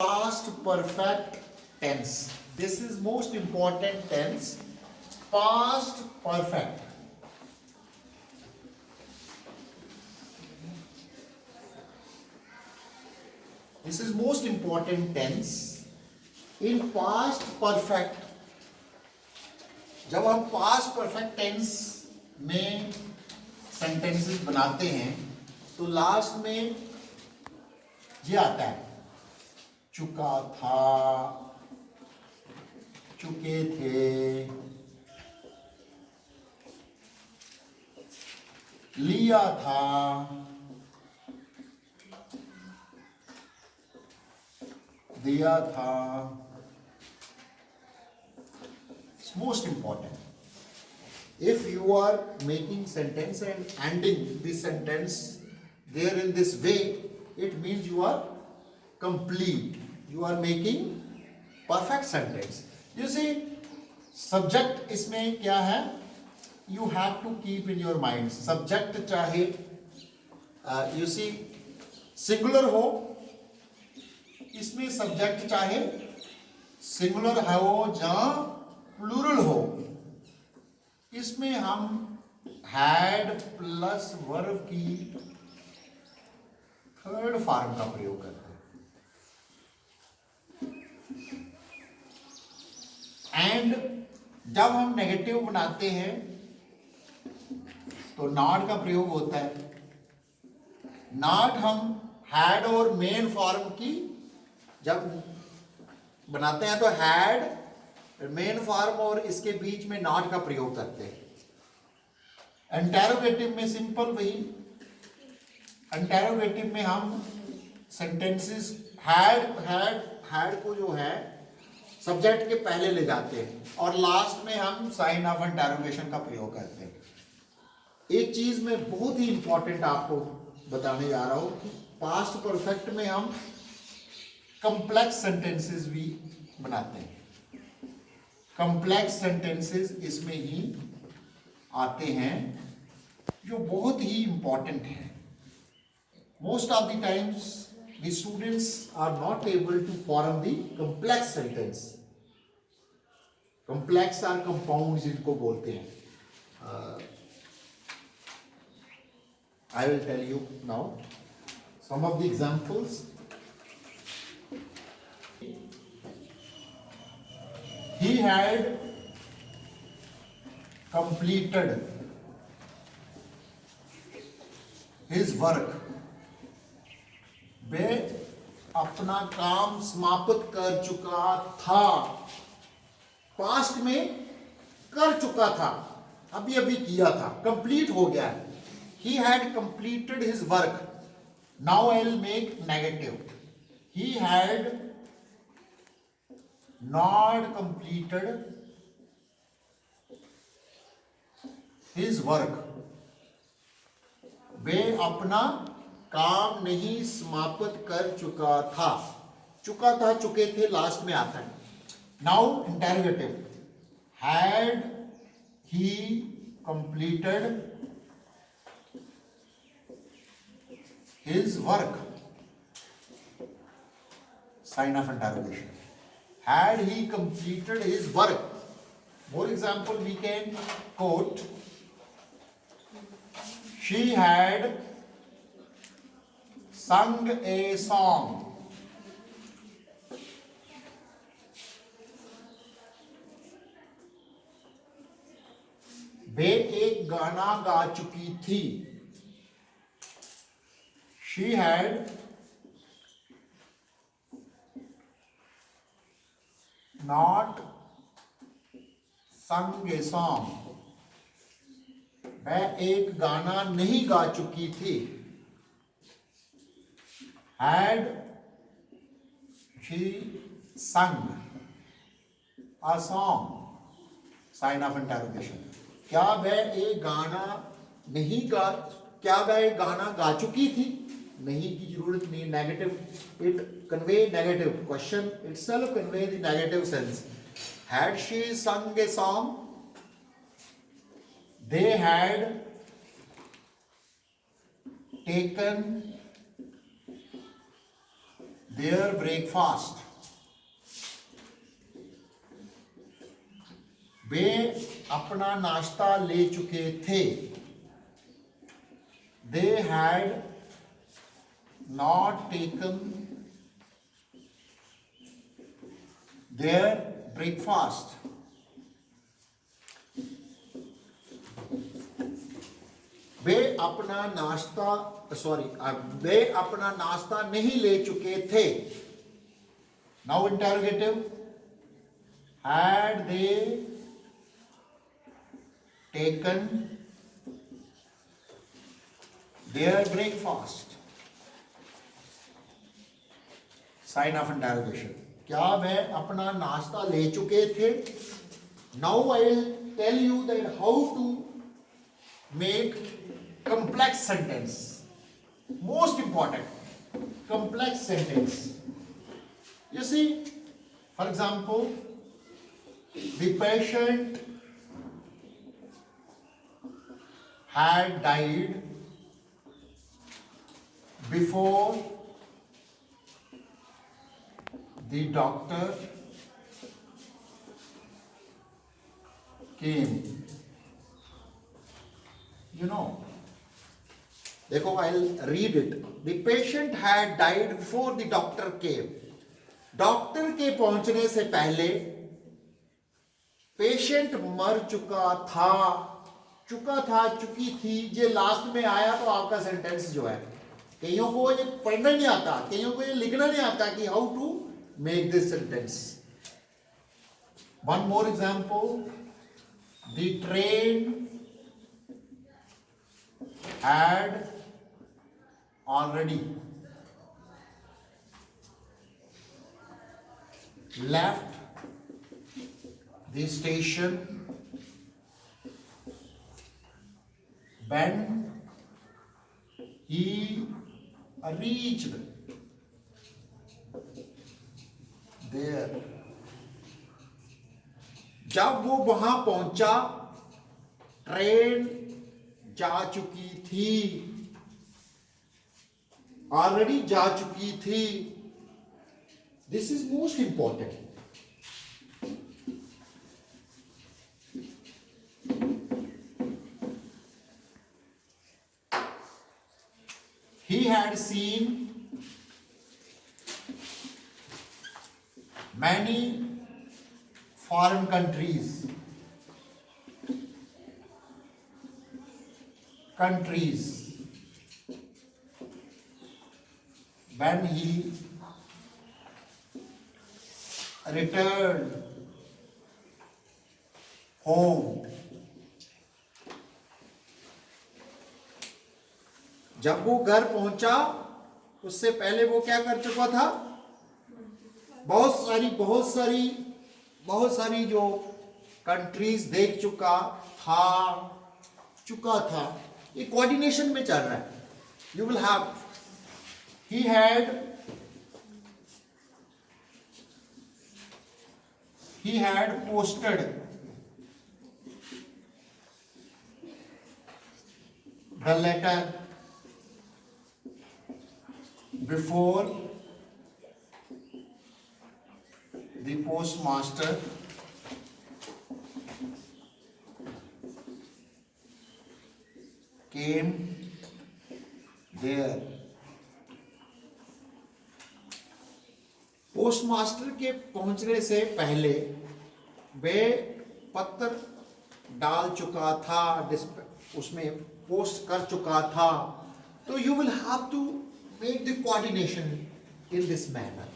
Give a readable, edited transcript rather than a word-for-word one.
Past perfect tense. This is most important tense. Past perfect. This is most important tense. In past perfect, जब हम past perfect tense में sentences बनाते हैं तो last में ये आता है, चुका था, चुके थे, लिया था, दिया था. It's most important. If you are making sentence and ending this sentence there in this way, it means you are complete. You are making perfect sentence. You see, subject इसमें क्या है? You have to keep in your mind. Subject चाहे you see singular हो, इसमें subject चाहे singular हो या plural हो, इसमें हम हैड प्लस वर्ब की थर्ड फॉर्म का प्रयोग करते हैं. एंड जब हम नेगेटिव बनाते हैं तो नॉट का प्रयोग होता है. नॉट हम हैड और मेन फॉर्म की जब बनाते हैं तो हैड मेन फॉर्म और इसके बीच में नॉट का प्रयोग करते हैं. इंटेरोगेटिव में सिंपल वही, इंटेरोगेटिव में हम सेंटेंसेस हैड को जो है सब्जेक्ट के पहले ले जाते हैं और लास्ट में हम साइन ऑफ इंटेरोगेशन का प्रयोग करते हैं. एक चीज मैं बहुत ही इंपॉर्टेंट आपको बताने जा रहा हूं कि पास्ट परफेक्ट में हम कॉम्प्लेक्स सेंटेंसेस भी बनाते हैं. कॉम्प्लेक्स सेंटेंसेस इसमें ही आते हैं जो बहुत ही इंपॉर्टेंट है. Most of the times the students are not able to form the complex sentence. Complex are compound जिनको बोलते हैं. I will tell you now some of the examples. He had completed his work. वे अपना काम समाप्त कर चुका था. पास्ट में कर चुका था, अभी अभी किया था, कंप्लीट हो गया. He had completed his work. Now I will make negative. He had not completed his work. वे अपना काम नहीं समाप्त कर चुका था. चुका था, चुके थे लास्ट में आता है. Now interrogative. Had he completed his work? Sign of interrogation. Had he completed his work? For example, we can quote, she had sung a song. वे एक गाना गा चुकी थी. She had not sung a song. वह एक गाना नहीं गा चुकी थी. Had she sung a song? Sign of interrogation. क्या वह एक गाना नहीं गा, क्या वह एक गाना गा चुकी थी? नहीं की जरूरत नहीं. Negative, it convey negative. Question itself convey the negative sense. Had she sung a song? They had taken their breakfast. वे अपना नाश्ता ले चुके थे. They had not taken their breakfast. वे अपना नाश्ता वे अपना नाश्ता नहीं ले चुके थे. Now interrogative. Had they taken their breakfast? Sign of interrogation. क्या वह अपना नाश्ता ले चुके थे? Now I will tell you that how to make complex sentence. Most important, complex sentence. You see, for example, the patient had died before the doctor came. You know, देखो, I'll read it. The patient had died before the doctor came. Doctor के पहुंचने से पहले patient मर चुका था. चुकी थी. ये लास्ट में आया तो आपका सेंटेंस जो है, कईयों को ये पढ़ना नहीं आता, कईयों को ये लिखना नहीं आता कि how to make this sentence. One more example. The train had already left the station when he reached there. जब वो वहां पहुंचा, ट्रेन जा चुकी थी. ऑलरेडी जा चुकी थी. This is most important. He had seen many foreign countries when he returned home. जब वो घर पहुंचा, उससे पहले वो क्या कर चुका था? बहुत सारी जो कंट्रीज देख चुका था. ये कोऑर्डिनेशन में चल रहा है. You will have, he had posted the letter before the postmaster came there. Postmaster के पहुंचने से पहले वे पत्र डाल चुका था, उसमें पोस्ट कर चुका था. तो you will have to make the coordination in this manner.